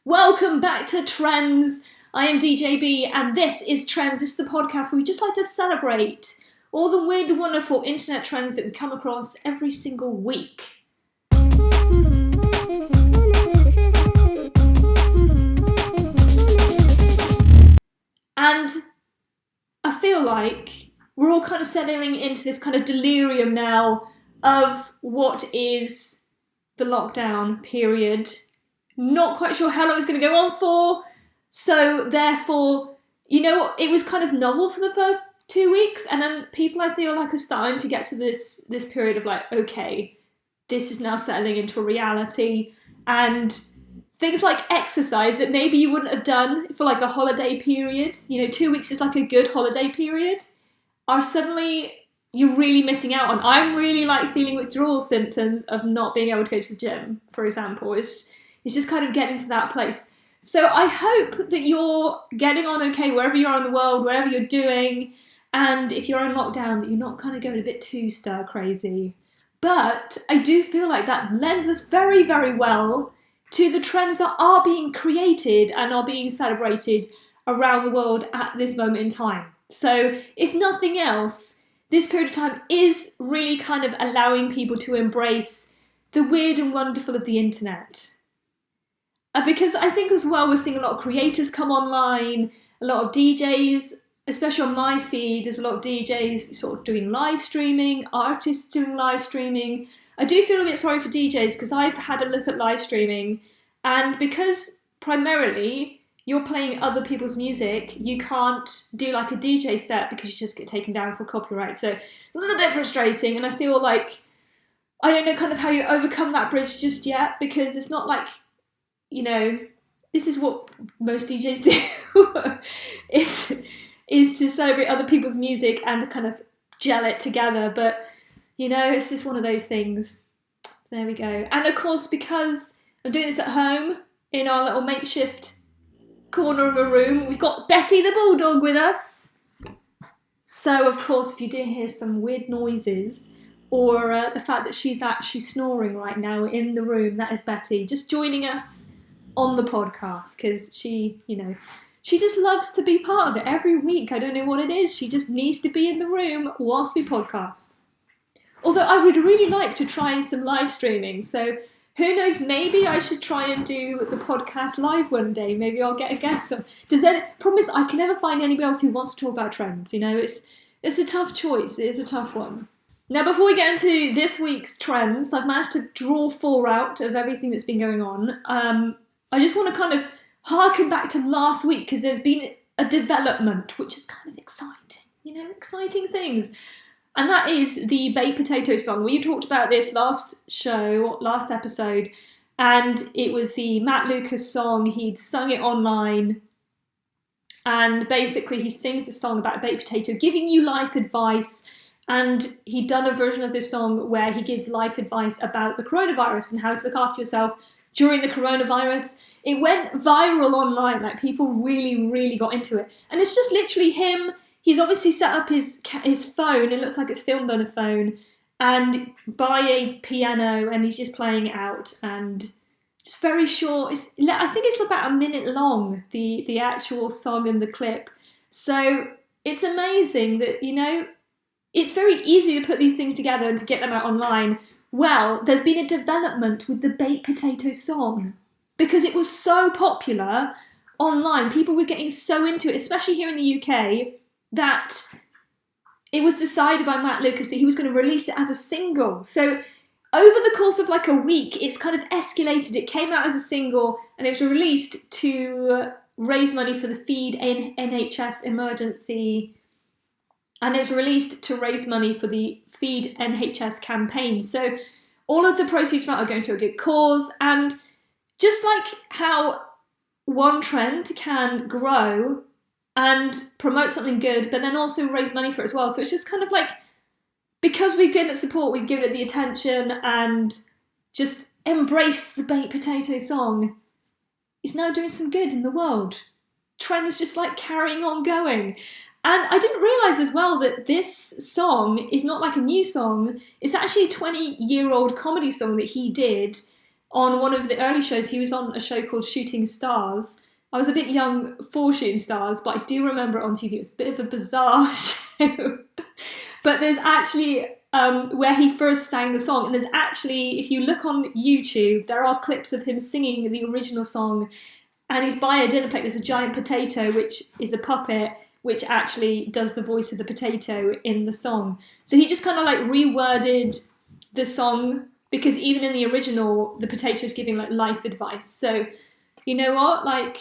Welcome back to Trendz. I am DJB and this is Trendz. This is the podcast where we just like to celebrate all the weird and wonderful internet trends that we come across every single week. And I feel like we're all kind of settling into this kind of delirium now of what is the lockdown period. Not quite sure how long it's going to go on for. So therefore, it was kind of novel for the first 2 weeks. And then people, I feel like, are starting to get to this period of like, okay, this is now settling into a reality. And things like exercise that maybe you wouldn't have done for like a holiday period, 2 weeks is like a good holiday period, are suddenly you're really missing out on. I'm really like feeling withdrawal symptoms of not being able to go to the gym, for example. It's just kind of getting to that place. So I hope that you're getting on okay wherever you are in the world, wherever you're doing, and if you're in lockdown, that you're not kind of going a bit too stir crazy. But I do feel like that lends us very, very well to the trends that are being created and are being celebrated around the world at this moment in time. So if nothing else, this period of time is really kind of allowing people to embrace the weird and wonderful of the internet. Because I think as well we're seeing a lot of creators come online, a lot of DJs, especially on my feed, there's a lot of DJs sort of doing live streaming, artists doing live streaming. I do feel a bit sorry for DJs because I've had a look at live streaming, and because primarily you're playing other people's music, you can't do like a DJ set because you just get taken down for copyright. So a little bit frustrating, and I feel like I don't know kind of how you overcome that bridge just yet, because it's not like, this is what most DJs do, is to celebrate other people's music and to kind of gel it together. But, it's just one of those things. There we go. And of course, because I'm doing this at home in our little makeshift corner of a room, we've got Betty the Bulldog with us. So, of course, if you do hear some weird noises or the fact that she's actually snoring right now in the room, that is Betty just joining us on the podcast, because she just loves to be part of it every week. I don't know what it is. She just needs to be in the room whilst we podcast. Although I would really like to try some live streaming. So who knows, maybe I should try and do the podcast live one day. Maybe I'll get a guest on. Problem is I can never find anybody else who wants to talk about trends. It's a tough choice. It is a tough one. Now, before we get into this week's trends, I've managed to draw 4 out of everything that's been going on. I just want to kind of harken back to last week because there's been a development which is kind of exciting, exciting things. And that is the baked potato song. We talked about this last episode, and it was the Matt Lucas song. He'd sung it online, and basically he sings a song about a baked potato, giving you life advice. And he'd done a version of this song where he gives life advice about the coronavirus and how to look after yourself during the coronavirus. It went viral online, like people really, really got into it. And it's just literally him. He's obviously set up his phone. It looks like it's filmed on a phone, and by a piano, and he's just playing it out. And just very short. I think it's about a minute long, the actual song and the clip. So it's amazing that, it's very easy to put these things together and to get them out online. Well, there's been a development with the baked potato song because it was so popular online. People were getting so into it, especially here in the UK, that it was decided by Matt Lucas that he was going to release it as a single. So over the course of like a week, it's kind of escalated. It came out as a single and it was released to raise money for the Feed NHS emergency. And it was released to raise money for the Feed NHS campaign. So all of the proceeds from that are going to a good cause. And just like how one trend can grow and promote something good, but then also raise money for it as well. So it's just kind of like, because we've given it support, we've given it the attention and just embraced the baked potato song, it's now doing some good in the world. Trend is just like carrying on going. And I didn't realise as well that this song is not like a new song. It's actually a 20-year-old comedy song that he did on one of the early shows. He was on a show called Shooting Stars. I was a bit young for Shooting Stars, but I do remember it on TV. It was a bit of a bizarre show. But there's actually where he first sang the song, and there's actually, if you look on YouTube, there are clips of him singing the original song, and he's by a dinner plate. There's a giant potato, which is a puppet, which actually does the voice of the potato in the song. So he just kind of like reworded the song, because even in the original, the potato is giving like life advice. So you know what, like,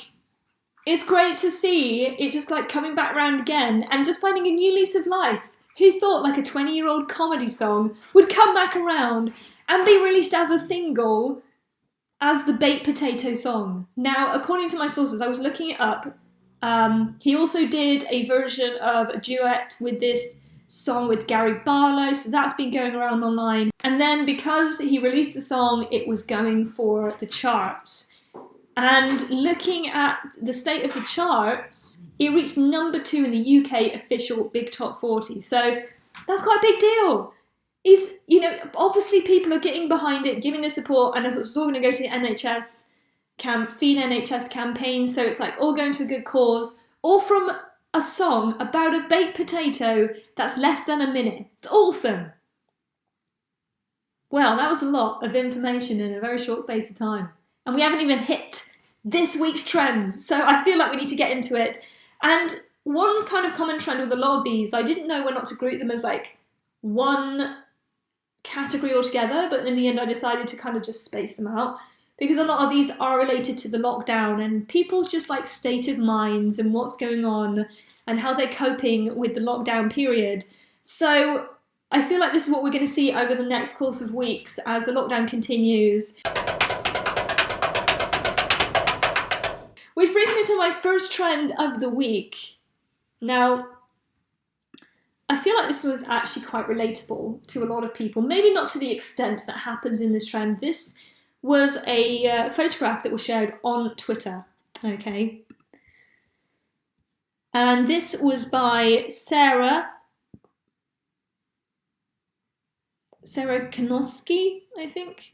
it's great to see it just like coming back around again and just finding a new lease of life. Who thought like a 20-year-old comedy song would come back around and be released as a single as the baked potato song? Now, according to my sources, I was looking it up. He also did a version of a duet with this song with Gary Barlow, so that's been going around online. And then because he released the song, it was going for the charts. And looking at the state of the charts, it reached number 2 in the UK official Big Top 40. So that's quite a big deal. Is, you know, obviously people are getting behind it, giving the support, and it's all going to go to the NHS Feed NHS campaign. So it's like all going to a good cause, all from a song about a baked potato that's less than a minute. It's awesome. Well, that was a lot of information in a very short space of time. And we haven't even hit this week's trends. So I feel like we need to get into it. And one kind of common trend with a lot of these, I didn't know whether not to group them as like one category altogether, but in the end I decided to kind of just space them out, because a lot of these are related to the lockdown and people's just like state of minds and what's going on and how they're coping with the lockdown period. So I feel like this is what we're going to see over the next course of weeks as the lockdown continues. Which brings me to my first trend of the week. Now, I feel like this was actually quite relatable to a lot of people. Maybe not to the extent that happens in this trend. This was a photograph that was shared on Twitter, okay? And this was by Sarah Kanoski, I think.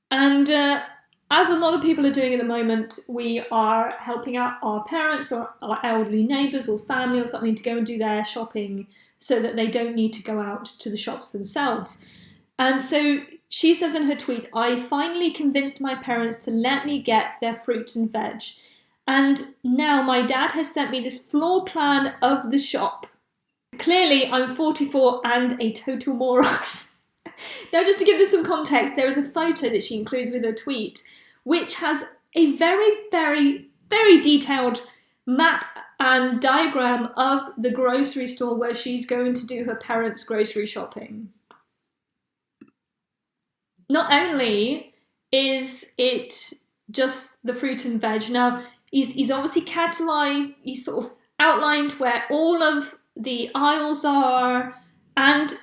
And as a lot of people are doing at the moment, we are helping out our parents or our elderly neighbours or family or something to go and do their shopping so that they don't need to go out to the shops themselves. And so she says in her tweet, "I finally convinced my parents to let me get their fruit and veg. And now my dad has sent me this floor plan of the shop. Clearly, I'm 44 and a total moron." Now, just to give this some context, there is a photo that she includes with her tweet, which has a very, very, very detailed map and diagram of the grocery store where she's going to do her parents' grocery shopping. Not only is it just the fruit and veg, now he's obviously catalysed, he's sort of outlined where all of the aisles are and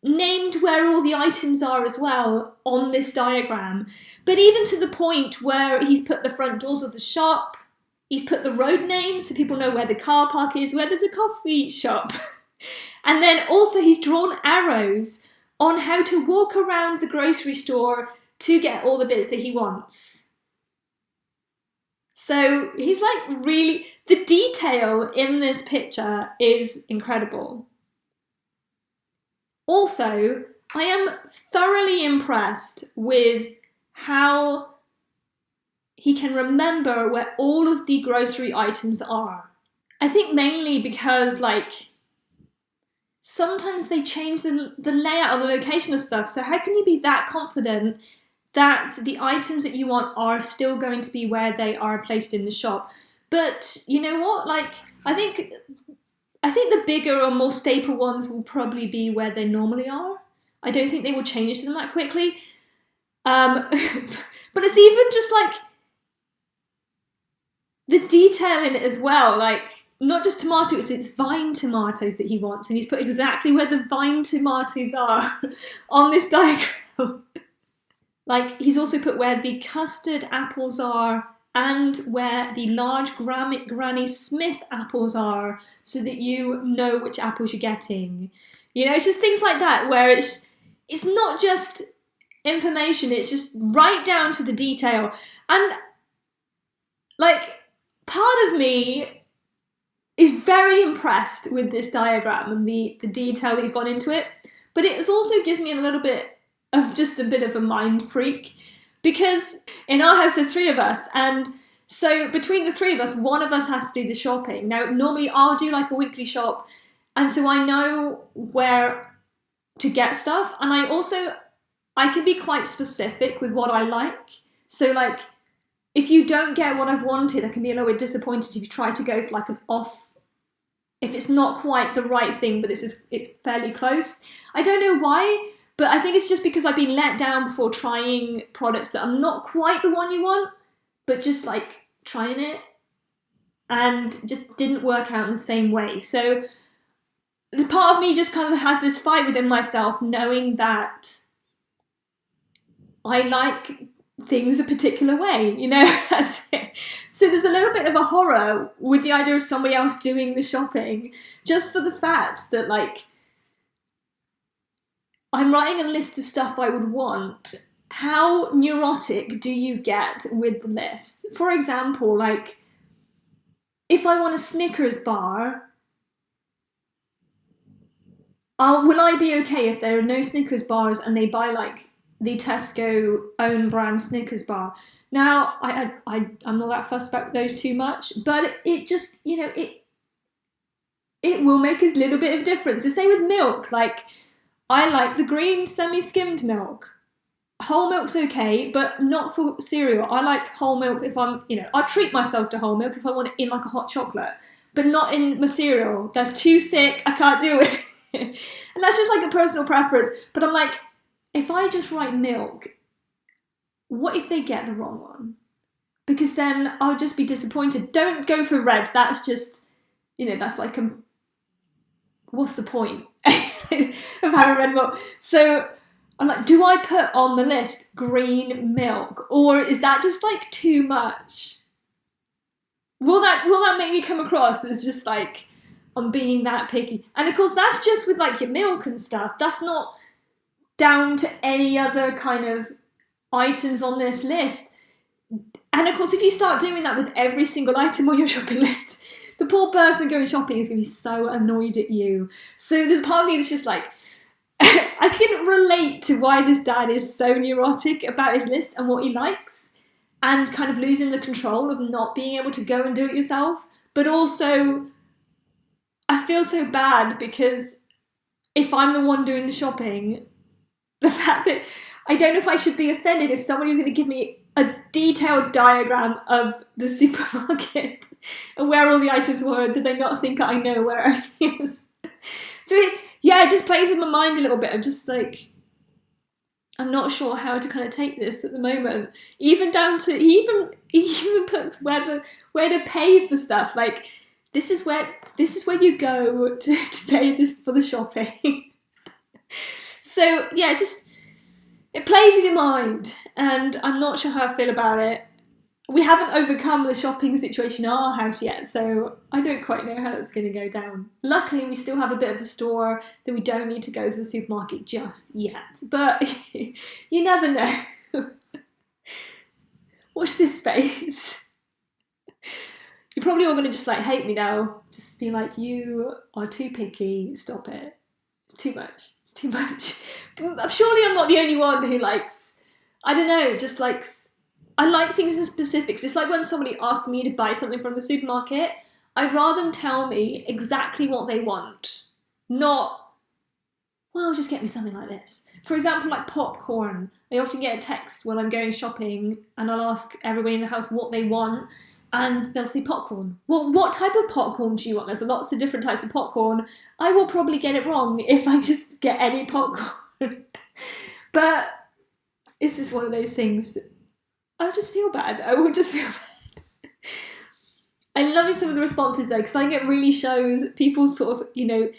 named where all the items are as well on this diagram. But even to the point where he's put the front doors of the shop, he's put the road names so people know where the car park is, where there's a coffee shop. And then also he's drawn arrows on how to walk around the grocery store to get all the bits that he wants. So he's like really, the detail in this picture is incredible. Also, I am thoroughly impressed with how he can remember where all of the grocery items are. I think mainly because, like, sometimes they change the layout or the location of stuff, so how can you be that confident that the items that you want are still going to be where they are placed in the shop? But you know what, like, I think the bigger or more staple ones will probably be where they normally are. I don't think they will change them that quickly. But it's even just like the detail in it as well. Like, not just tomatoes, it's vine tomatoes that he wants. And he's put exactly where the vine tomatoes are on this diagram. Like, he's also put where the custard apples are and where the large Granny Smith apples are, so that you know which apples you're getting. You know, it's just things like that where it's not just information. It's just right down to the detail. And like, part of me is very impressed with this diagram and the detail that he's gone into it. But it also gives me a little bit of just a bit of a mind freak, because in our house there's 3 of us, and so between the 3 of us, one of us has to do the shopping. Now, normally I'll do like a weekly shop, and so I know where to get stuff, and I can be quite specific with what I like. So like, if you don't get what I've wanted, I can be a little bit disappointed if you try to go for like an off, if it's not quite the right thing, but it's fairly close. I don't know why, but I think it's just because I've been let down before trying products that are not quite the one you want, but just like trying it and just didn't work out in the same way. So the part of me just kind of has this fight within myself, knowing that I like things a particular way, you know. So there's a little bit of a horror with the idea of somebody else doing the shopping, just for the fact that like, I'm writing a list of stuff I would want. How neurotic do you get with the list? For example, like, if I want a Snickers bar, will I be okay if there are no Snickers bars and they buy like the Tesco own brand Snickers bar? Now, I'm not that fussed about those too much, but it just, you know, it will make a little bit of difference. The same with milk. Like, I like the green semi-skimmed milk. Whole milk's okay, but not for cereal. I like whole milk if I'm, you know, I'll treat myself to whole milk if I want it in like a hot chocolate, but not in my cereal. That's too thick, I can't deal with it. And that's just like a personal preference. But I'm like, if I just write milk, what if they get the wrong one? Because then I'll just be disappointed. Don't go for red. That's just, you know, that's like what's the point of having red milk? So I'm like, do I put on the list green milk, or is that just like too much? Will that make me come across as just like I'm being that picky? And of course, that's just with like your milk and stuff. That's not down to any other kind of items on this list. And of course, if you start doing that with every single item on your shopping list, the poor person going shopping is going to be so annoyed at you. So there's part of me that's just like, I can relate to why this dad is so neurotic about his list and what he likes, and kind of losing the control of not being able to go and do it yourself. But also, I feel so bad because if I'm the one doing the shopping, the fact that I don't know if I should be offended if somebody was going to give me a detailed diagram of the supermarket and where all the items were, did they not think I know where everything is? So it just plays in my mind a little bit. I'm just like, I'm not sure how to kind of take this at the moment. Even down to, he even puts where to pay for stuff. Like, this is where you go to pay this for the shopping. So yeah, it plays with your mind, and I'm not sure how I feel about it. We haven't overcome the shopping situation in our house yet, so I don't quite know how it's going to go down. Luckily, we still have a bit of a store that we don't need to go to the supermarket just yet, but you never know. Watch this space. You're probably all going to just like hate me now. Just be like, you are too picky, stop it. It's too much. It's too much. Surely I'm not the only one who likes, I don't know, just likes, I like things in specifics. It's like when somebody asks me to buy something from the supermarket, I'd rather them tell me exactly what they want. Not, well, just get me something like this. For example, like popcorn. I often get a text when I'm going shopping and I'll ask everybody in the house what they want, and they'll say popcorn. Well, what type of popcorn do you want? There's lots of different types of popcorn. I will probably get it wrong if I just get any popcorn. But it's just one of those things. I'll just feel bad. I will just feel bad. I'm loving some of the responses though, because I think it really shows people's sort of, you know,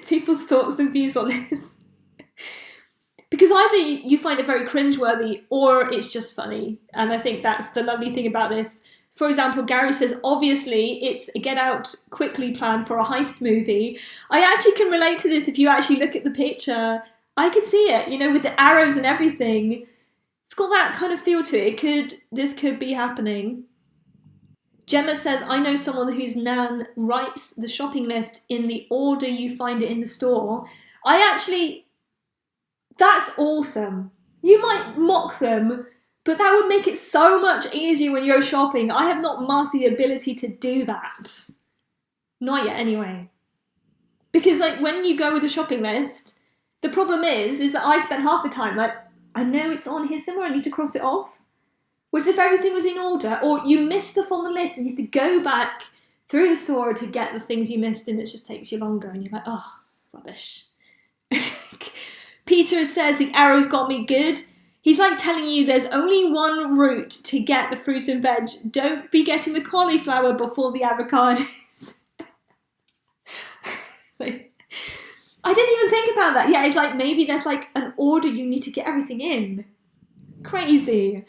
people's thoughts and views on this. Because either you find it very cringeworthy or it's just funny. And I think that's the lovely thing about this. For example, Gary says, obviously, it's a get out quickly plan for a heist movie. I actually can relate to this if you actually look at the picture. I could see it, with the arrows and everything. It's got that kind of feel to it. This could be happening. Gemma says, I know someone whose nan writes the shopping list in the order you find it in the store. That's awesome. You might mock them, but that would make it so much easier when you go shopping. I have not mastered the ability to do that. Not yet, anyway. Because, when you go with a shopping list, the problem is that I spend half the time, I know it's on here somewhere, I need to cross it off. Whereas if everything was in order, or you missed stuff on the list and you have to go back through the store to get the things you missed and it just takes you longer and you're like, oh, rubbish. Peter says the arrows got me good. He's like telling you there's only one route to get the fruit and veg. Don't be getting the cauliflower before the avocados. I didn't even think about that. Yeah, it's maybe there's an order you need to get everything in. Crazy.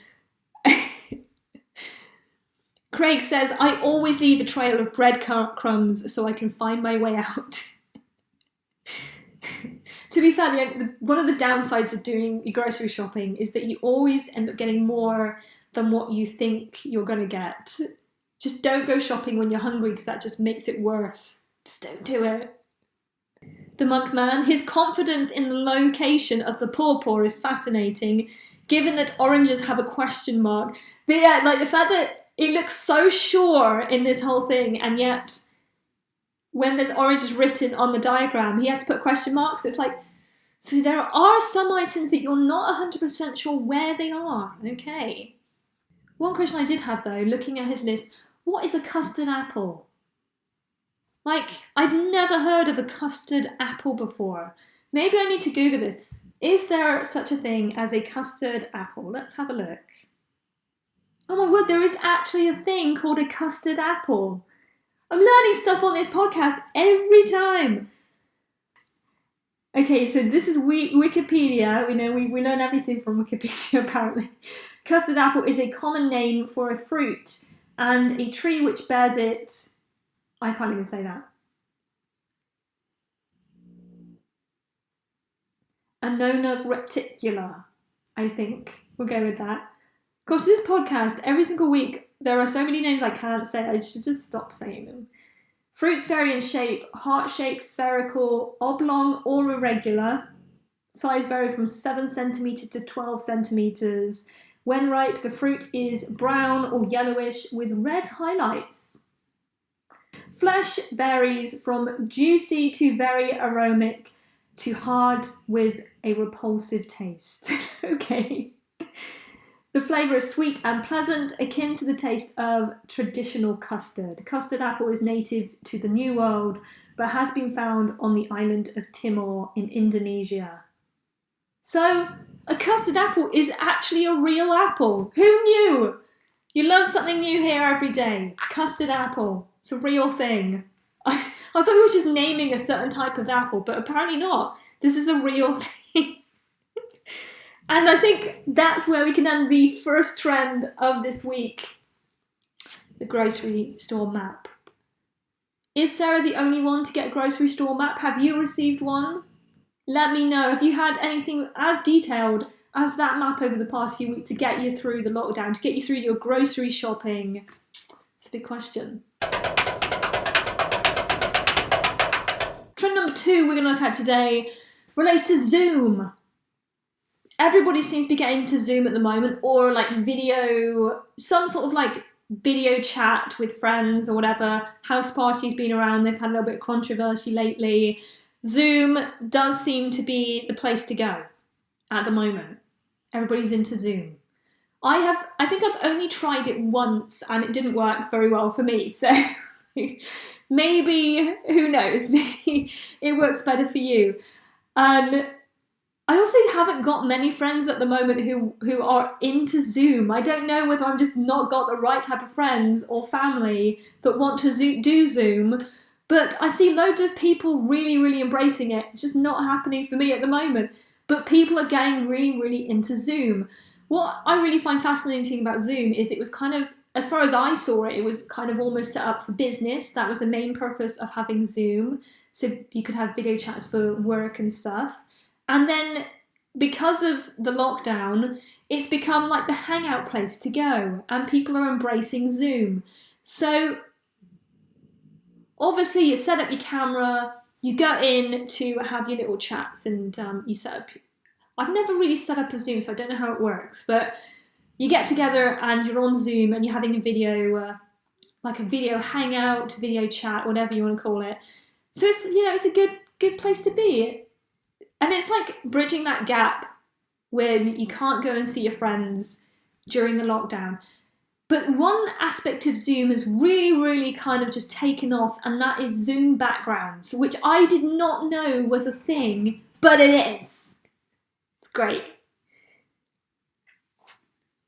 Craig says, I always leave a trail of breadcrumbs so I can find my way out. To be fair, one of the downsides of doing your grocery shopping is that you always end up getting more than what you think you're going to get. Just don't go shopping when you're hungry because that just makes it worse. Just don't do it. The Monkman, his confidence in the location of the pawpaw is fascinating, given that oranges have a question mark. The fact that it looks so sure in this whole thing, and yet when there's oranges written on the diagram, he has to put question marks. It's so there are some items that you're not 100% sure where they are. Okay. One question I did have, though, looking at his list, what is a custard apple? I've never heard of a custard apple before. Maybe I need to Google this. Is there such a thing as a custard apple? Let's have a look. Oh my word, there is actually a thing called a custard apple. I'm learning stuff on this podcast every time. Okay, so this is Wikipedia. We learn everything from Wikipedia, apparently. Custard apple is a common name for a fruit and a tree which bears it. I can't even say that. Annona reticula, I think. We'll go with that. Of course, this podcast, every single week, there are so many names I can't say. I should just stop saying them. Fruits vary in shape, heart-shaped, spherical, oblong, or irregular. Size vary from 7 centimetres to 12 centimetres. When ripe, the fruit is brown or yellowish with red highlights. Flesh varies from juicy to very aromatic to hard with a repulsive taste. Okay. The flavour is sweet and pleasant, akin to the taste of traditional custard. Custard apple is native to the New World, but has been found on the island of Timor in Indonesia. So, a custard apple is actually a real apple. Who knew? You learn something new here every day. Custard apple. It's a real thing. I thought we were just naming a certain type of apple, but apparently not. This is a real thing. And I think that's where we can end the first trend of this week. The grocery store map. Is Sarah the only one to get a grocery store map? Have you received one? Let me know. Have you had anything as detailed as that map over the past few weeks to get you through the lockdown, to get you through your grocery shopping? It's a big question. Trend number 2 we're going to look at today relates to Zoom. Everybody seems to be getting into Zoom at the moment, or video, some sort of video chat with friends or whatever. House parties been around, they've had a little bit of controversy lately. Zoom does seem to be the place to go at the moment. Everybody's into Zoom. I think I've only tried it once and it didn't work very well for me, so maybe, who knows, maybe it works better for you. I also haven't got many friends at the moment who are into Zoom. I don't know whether I'm just not got the right type of friends or family that want to do Zoom, but I see loads of people really, really embracing it. It's just not happening for me at the moment. But people are getting really, really into Zoom. What I really find fascinating about Zoom is it was kind of, as far as I saw it, it was kind of almost set up for business. That was the main purpose of having Zoom. So you could have video chats for work and stuff. And then because of the lockdown, it's become like the hangout place to go, and people are embracing Zoom. So obviously you set up your camera, you go in to have your little chats, and you set up... I've never really set up a Zoom, so I don't know how it works, but you get together and you're on Zoom and you're having a video, like a video hangout, video chat, whatever you want to call it. So it's, it's a good place to be. And it's like bridging that gap when you can't go and see your friends during the lockdown. But one aspect of Zoom has really, really kind of just taken off, and that is Zoom backgrounds, which I did not know was a thing, but it is. It's great.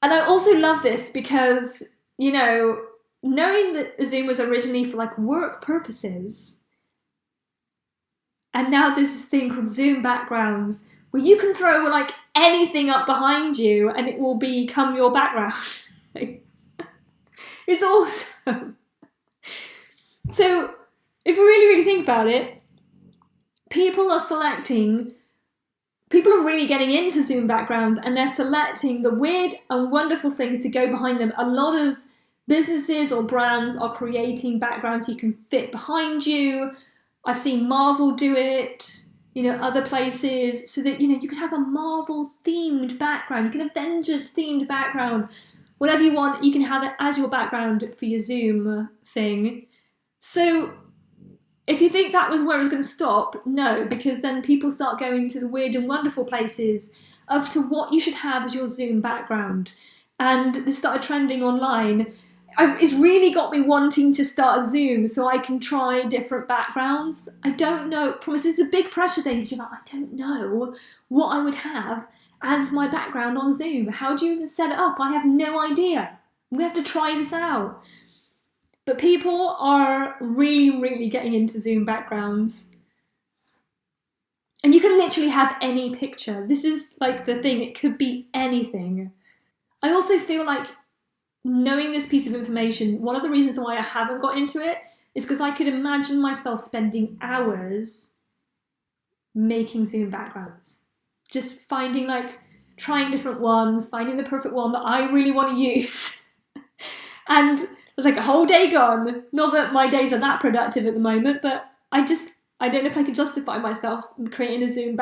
And I also love this because, knowing that Zoom was originally for like work purposes, and now there's this thing called Zoom backgrounds where you can throw like anything up behind you and it will become your background. It's awesome. So if you really, really think about it, people are really getting into Zoom backgrounds, and they're selecting the weird and wonderful things to go behind them. A lot of businesses or brands are creating backgrounds you can fit behind you. I've seen Marvel do it, other places, so that, you can have a Marvel themed background, you can Avengers themed background, whatever you want, you can have it as your background for your Zoom thing. So if you think that was where it was going to stop, no, because then people start going to the weird and wonderful places of to what you should have as your Zoom background. And this started trending online. It's really got me wanting to start a Zoom so I can try different backgrounds. I don't know, promise, it's a big pressure thing because you're like, I don't know what I would have as my background on Zoom. How do you even set it up? I have no idea. I'm going to have to try this out. But people are really, really getting into Zoom backgrounds. And you can literally have any picture. This is like the thing, it could be anything. I also feel like knowing this piece of information, one of the reasons why I haven't got into it is because I could imagine myself spending hours making Zoom backgrounds. Just finding trying different ones, finding the perfect one that I really want to use. And there's a whole day gone. Not that my days are that productive at the moment, but I don't know if I could justify myself creating a Zoom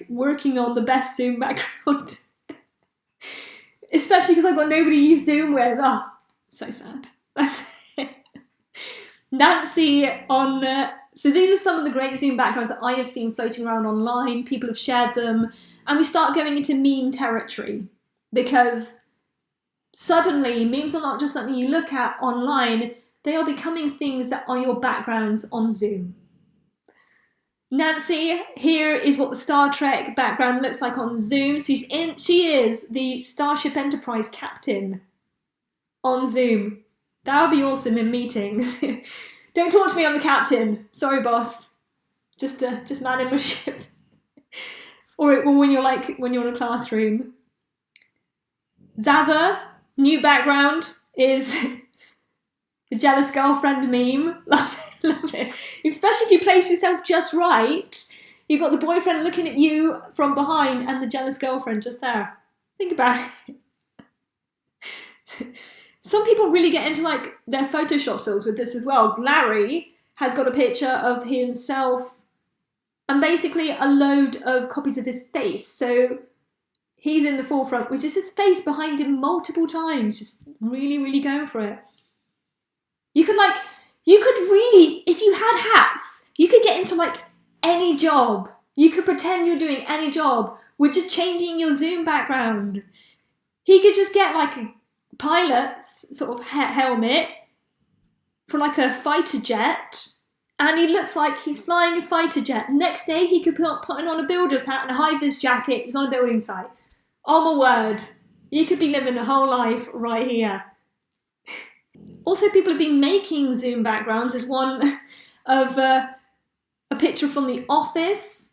working on the best Zoom background. Especially because I've got nobody to use Zoom with. Oh, so sad. That's it. Nancy so these are some of the great Zoom backgrounds that I have seen floating around online. People have shared them. And we start going into meme territory. Because suddenly, memes are not just something you look at online. They are becoming things that are your backgrounds on Zoom. Nancy, here is what the Star Trek background looks like on Zoom. She is the Starship Enterprise captain on Zoom. That would be awesome in meetings. Don't talk to me, I'm the captain. Sorry, boss. Just manning my ship. Or when you're in a classroom. Zava, new background, is the jealous girlfriend meme. Love it. Especially if you place yourself just right, you've got the boyfriend looking at you from behind and the jealous girlfriend just there. Think about it. Some people really get into their Photoshop skills with this as well. Larry has got a picture of himself and basically a load of copies of his face. So he's in the forefront with just his face behind him multiple times, just really, really going for it. You could really, if you had hats, you could get into any job. You could pretend you're doing any job with just changing your Zoom background. He could just get a pilot's sort of helmet for a fighter jet, and he looks like he's flying a fighter jet. Next day he could put on a builder's hat and a high-vis jacket. He's on a building site. Oh my word. You could be living a whole life right here. Also, people have been making Zoom backgrounds. There's one of a picture from The Office,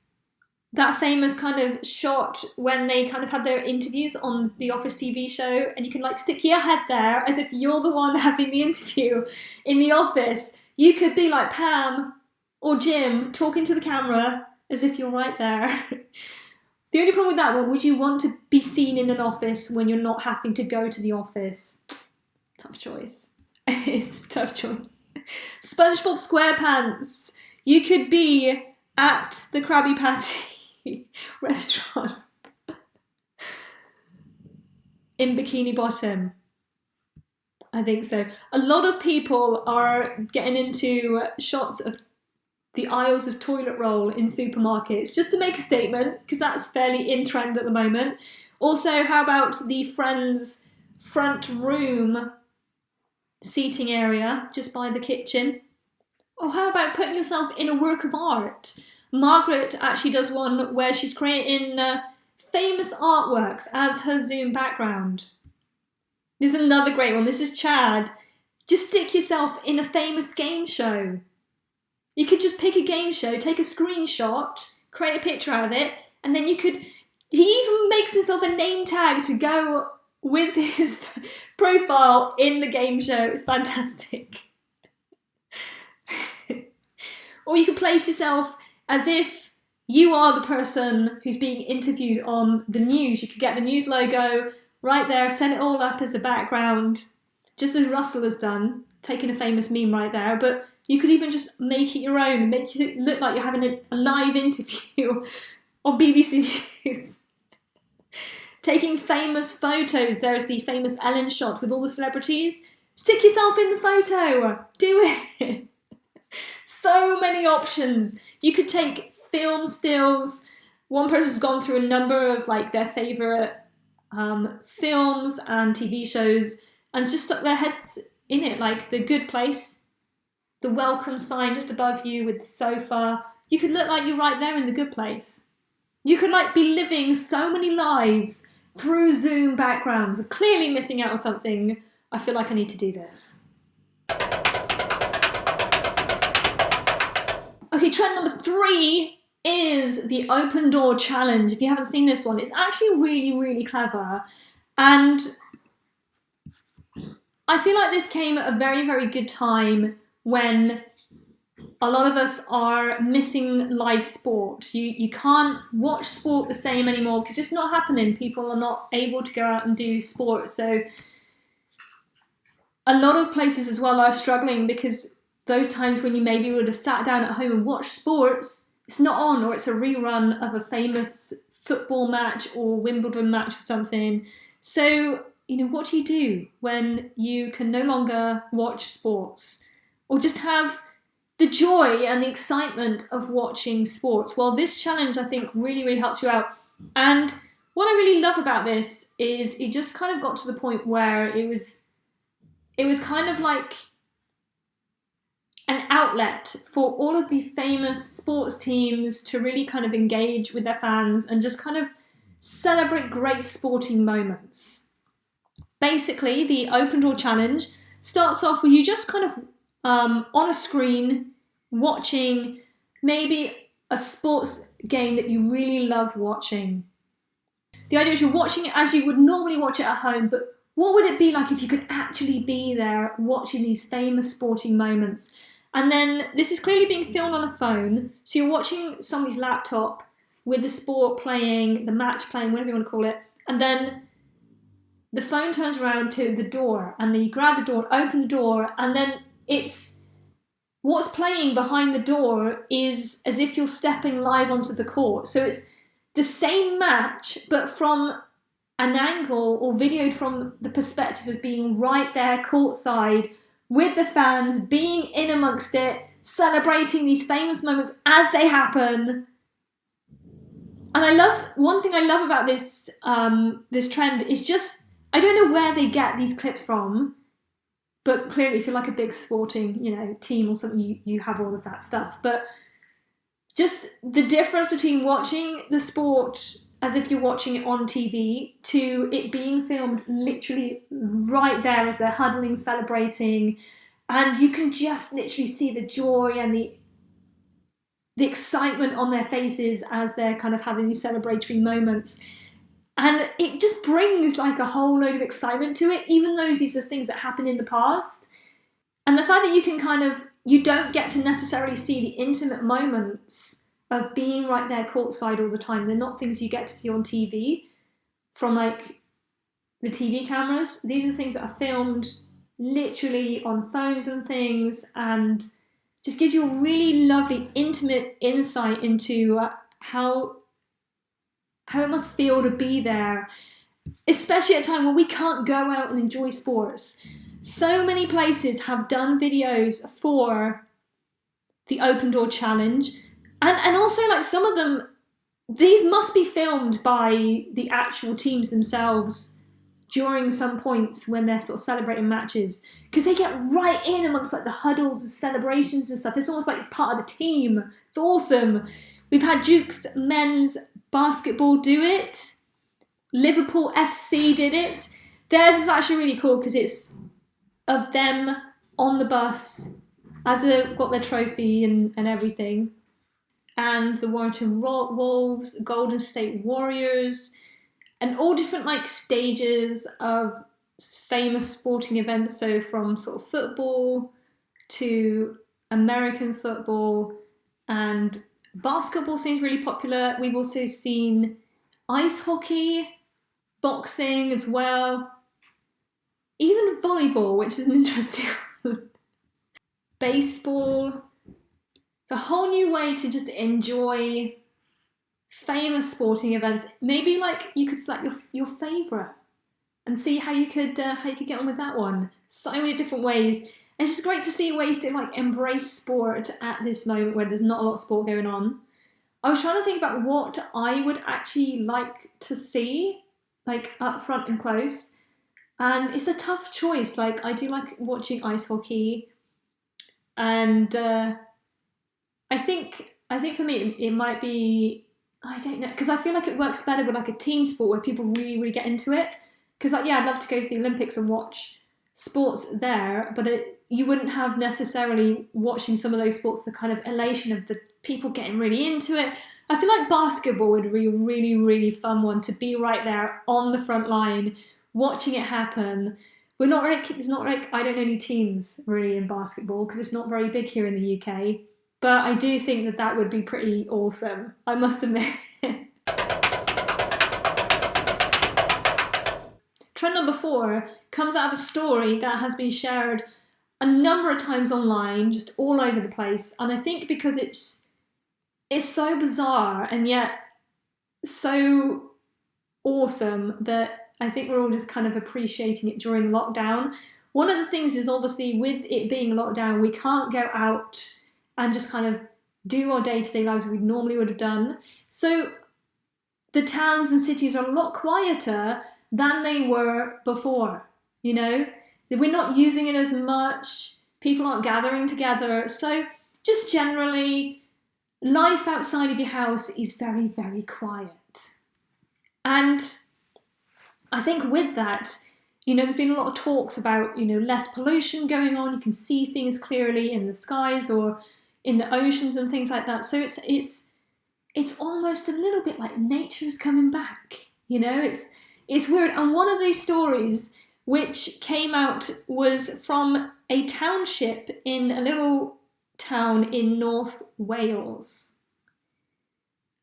that famous kind of shot when they kind of had their interviews on The Office TV show, and you can stick your head there as if you're the one having the interview in The Office. You could be like Pam or Jim talking to the camera as if you're right there. The only problem with that one, would you want to be seen in an office when you're not having to go to the office? Tough choice. It's a tough choice. SpongeBob SquarePants. You could be at the Krabby Patty restaurant in Bikini Bottom. I think so. A lot of people are getting into shots of the aisles of toilet roll in supermarkets just to make a statement, because that's fairly in trend at the moment. Also, how about the Friends front room seating area just by the kitchen? Or how about putting yourself in a work of art? Margaret actually does one where she's creating famous artworks as her Zoom background. There's another great one. This is Chad. Just stick yourself in a famous game show. You could just pick a game show, take a screenshot, create a picture out of it, and then you could... He even makes himself a name tag to go with his profile in the game show. It's fantastic. Or you could place yourself as if you are the person who's being interviewed on the news. You could get the news logo right there, set it all up as a background, just as Russell has done, taking a famous meme right there. But you could even just make it your own, make it look like you're having a live interview on BBC News. Taking famous photos. There's the famous Ellen shot with all the celebrities. Stick yourself in the photo. Do it. So many options. You could take film stills. One person's gone through a number of like their favourite films and TV shows and just stuck their heads in it, like The Good Place, the welcome sign just above you with the sofa. You could look like you're right there in The Good Place. You could like be living so many lives through Zoom backgrounds. I'm clearly missing out on something. I feel like I need to do this. Okay, trend number 3 is the open door challenge. If you haven't seen this one, it's actually really, really clever. And I feel like this came at a very, very good time when a lot of us are missing live sport. You can't watch sport the same anymore because it's just not happening. People are not able to go out and do sport. So a lot of places as well are struggling because those times when you maybe would have sat down at home and watched sports, it's not on, or it's a rerun of a famous football match or Wimbledon match or something. So, what do you do when you can no longer watch sports or just have the joy and the excitement of watching sports? Well, this challenge, I think, really, really helps you out. And what I really love about this is it just kind of got to the point where it was kind of like an outlet for all of the famous sports teams to really kind of engage with their fans and just kind of celebrate great sporting moments. Basically, the open door challenge starts off with you just kind of on a screen watching maybe a sports game that you really love watching. The idea is you're watching it as you would normally watch it at home, but what would it be like if you could actually be there watching these famous sporting moments? And then this is clearly being filmed on a phone, so you're watching somebody's laptop with the sport playing, the match playing, whatever you want to call it, and then the phone turns around to the door, and then you grab the door, open the door, and then it's what's playing behind the door is as if you're stepping live onto the court. So it's the same match, but from an angle or videoed from the perspective of being right there courtside with the fans, being in amongst it, celebrating these famous moments as they happen. And one thing I love about this this trend is just, I don't know where they get these clips from, but clearly if you're like a big sporting, team or something, you have all of that stuff. But just the difference between watching the sport as if you're watching it on TV to it being filmed literally right there as they're huddling, celebrating, and you can just literally see the joy and the excitement on their faces as they're kind of having these celebratory moments. And it just brings like a whole load of excitement to it, even though these are things that happened in the past. And the fact that you can you don't get to necessarily see the intimate moments of being right there courtside all the time. They're not things you get to see on TV from like the TV cameras. These are things that are filmed literally on phones and things, and just gives you a really lovely, intimate insight into how it must feel to be there, especially at a time when we can't go out and enjoy sports. So many places have done videos for the Open Door Challenge, and also like some of them, these must be filmed by the actual teams themselves during some points when they're sort of celebrating matches, because they get right in amongst like the huddles and celebrations and stuff. It's almost like part of the team. It's awesome. We've had Duke's men's basketball do it. Liverpool FC did it. Theirs is actually really cool because it's of them on the bus as they've got their trophy and everything. And the Warrington Wolves, Golden State Warriors, and all different like stages of famous sporting events. So from sort of football to American football, and basketball seems really popular. We've also seen ice hockey, boxing as well, even volleyball, which is an interesting one. Baseball. A whole new way to just enjoy famous sporting events. Maybe like you could select your favourite and see how you could get on with that one. So many different ways. And it's just great to see ways to like embrace sport at this moment where there's not a lot of sport going on. I was trying to think about what I would actually like to see, like up front and close. And it's a tough choice. Like I do like watching ice hockey, and I think for me it might be, I don't know, because I feel like it works better with like a team sport where people really, really get into it. Because like, yeah, I'd love to go to the Olympics and watch sports there, but you wouldn't have necessarily watching some of those sports the kind of elation of the people getting really into it. I feel like basketball would be a really, really fun one to be right there on the front line, watching it happen. It's not like I don't know any teams really in basketball because it's not very big here in the UK. But I do think that would be pretty awesome, I must admit. Trend number 4 comes out of a story that has been shared a number of times online, just all over the place. And I think because it's so bizarre and yet so awesome that I think we're all just kind of appreciating it during lockdown. One of the things is obviously with it being lockdown, we can't go out and just kind of do our day-to-day lives we normally would have done. So the towns and cities are a lot quieter than they were before, you know? We're not using it as much, people aren't gathering together, so just generally, life outside of your house is very, very quiet. And I think with that, you know, there's been a lot of talks about, you know, less pollution going on, you can see things clearly in the skies or in the oceans and things like that. So it's almost a little bit like nature's coming back, you know? It's weird. And one of these stories which came out was from a township in a little town in North Wales.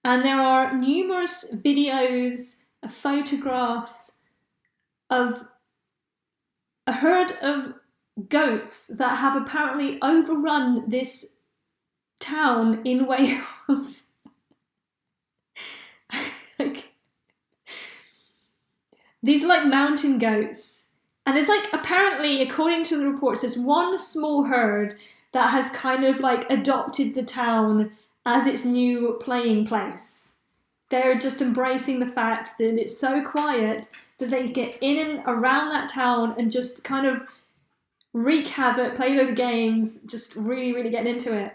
And there are numerous videos, photographs of a herd of goats that have apparently overrun this town in Wales. These are like mountain goats. And there's like, apparently, according to the reports, there's one small herd that has kind of like adopted the town as its new playing place. They're just embracing the fact that it's so quiet that they get in and around that town and just kind of wreak havoc, play a load of games, just really, really getting into it.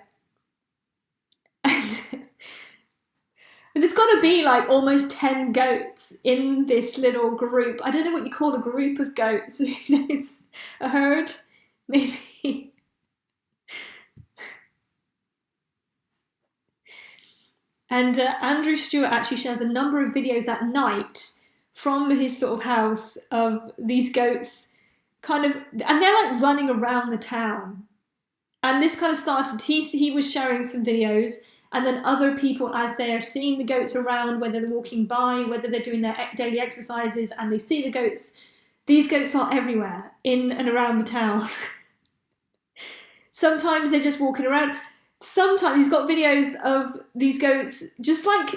And there's got to be like almost 10 goats in this little group. I don't know what you call a group of goats. Who knows? A herd? Maybe. And Andrew Stewart actually shares a number of videos at night from his sort of house of these goats kind of, and they're like running around the town. And this kind of started, he was sharing some videos, and then other people, as they're seeing the goats around, whether they're walking by, whether they're doing their daily exercises, and they see the goats. These goats are everywhere, in and around the town. Sometimes they're just walking around. Sometimes he's got videos of these goats just like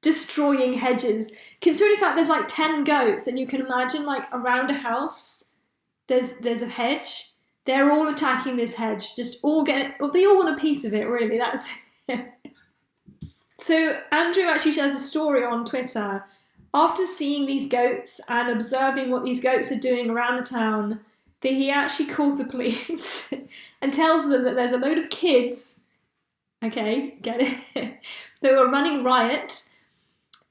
destroying hedges. Considering the fact there's like 10 goats, and you can imagine like around a house, there's a hedge. They're all attacking this hedge, just all they all want a piece of it, really. That's it. So Andrew actually shares a story on Twitter. After seeing these goats and observing what these goats are doing around the town, that he actually calls the police and tells them that there's a load of kids, okay, get it, that were running riot,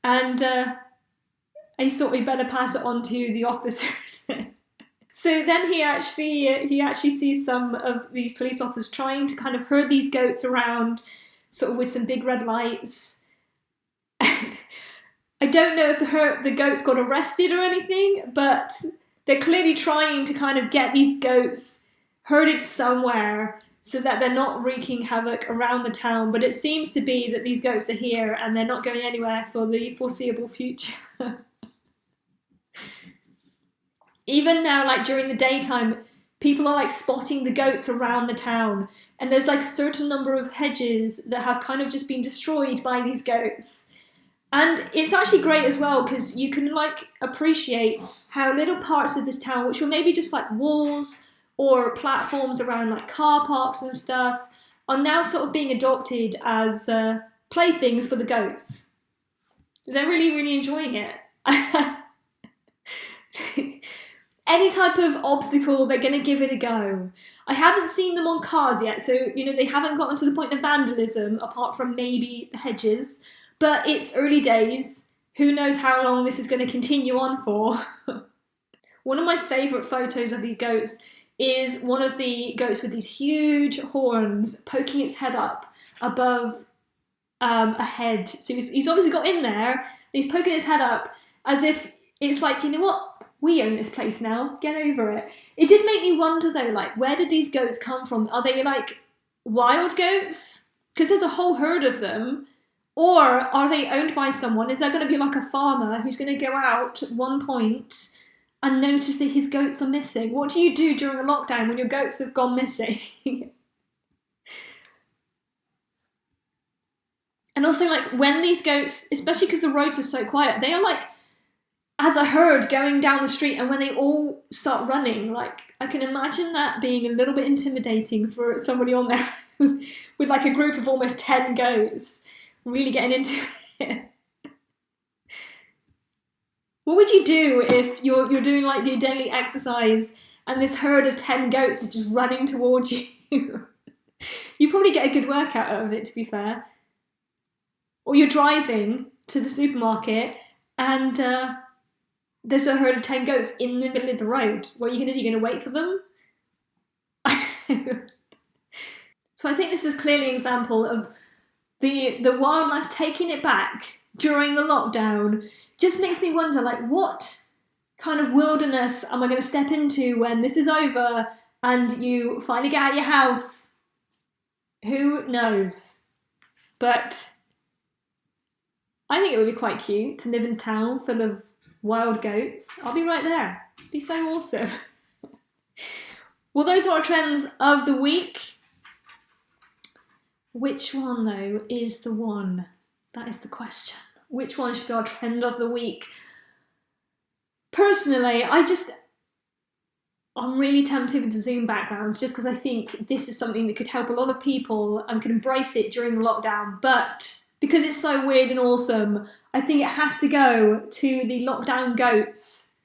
and he thought we'd better pass it on to the officers. So then he actually sees some of these police officers trying to kind of herd these goats around, sort of with some big red lights. I don't know if the goats got arrested or anything, but they're clearly trying to kind of get these goats herded somewhere so that they're not wreaking havoc around the town. But it seems to be that these goats are here and they're not going anywhere for the foreseeable future. Even now, like during the daytime, people are like spotting the goats around the town, and there's like a certain number of hedges that have kind of just been destroyed by these goats. And it's actually great as well, because you can like appreciate how little parts of this town, which were maybe just like walls or platforms around like car parks and stuff, are now sort of being adopted as playthings for the goats. They're really, really enjoying it. Any type of obstacle, they're going to give it a go. I haven't seen them on cars yet, so, they haven't gotten to the point of vandalism, apart from maybe the hedges. But it's early days. Who knows how long this is going to continue on for. One of my favourite photos of these goats is one of the goats with these huge horns poking its head up above a hedge. So he's obviously got in there, and he's poking his head up as if it's like, you know what? We own this place now, get over it. It did make me wonder though, like, where did these goats come from? Are they like wild goats? Because there's a whole herd of them. Or are they owned by someone? Is there going to be like a farmer who's going to go out at one point and notice that his goats are missing? What do you do during a lockdown when your goats have gone missing? And also, like, when these goats, especially because the roads are so quiet, they are like, as a herd going down the street, and when they all start running, like, I can imagine that being a little bit intimidating for somebody on there with like a group of almost 10 goats really getting into it. What would you do if you're doing like your daily exercise and this herd of 10 goats is just running towards you? You probably get a good workout out of it, to be fair. Or you're driving to the supermarket and there's a herd of 10 goats in the middle of the road. What are you going to do? You're going to wait for them? I don't know. So I think this is clearly an example of the wildlife taking it back during the lockdown. Just makes me wonder, like, what kind of wilderness am I going to step into when this is over and you finally get out of your house? Who knows? But I think it would be quite cute to live in a town full of wild goats. I'll be right there. It'd be so awesome. Well, those are our trends of the week. Which one, though, is the one? That is the question. Which one should be our trend of the week? Personally, I'm really tempted with the Zoom backgrounds just because I think this is something that could help a lot of people and could embrace it during the lockdown. But because it's so weird and awesome, I think it has to go to the lockdown goats.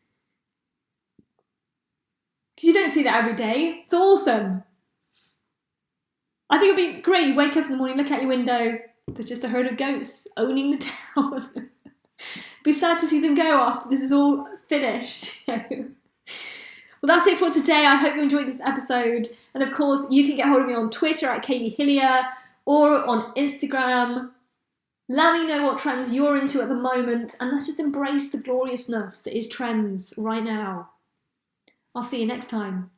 Because you don't see that every day. It's awesome. I think it'd be great. You wake up in the morning, look out your window, there's just a herd of goats owning the town. Be sad to see them go after this is all finished. Well, that's it for today. I hope you enjoyed this episode. And of course, you can get hold of me on Twitter at Katie Hillier or on Instagram. Let me know what trends you're into at the moment, and let's just embrace the gloriousness that is Trendz right now. I'll see you next time.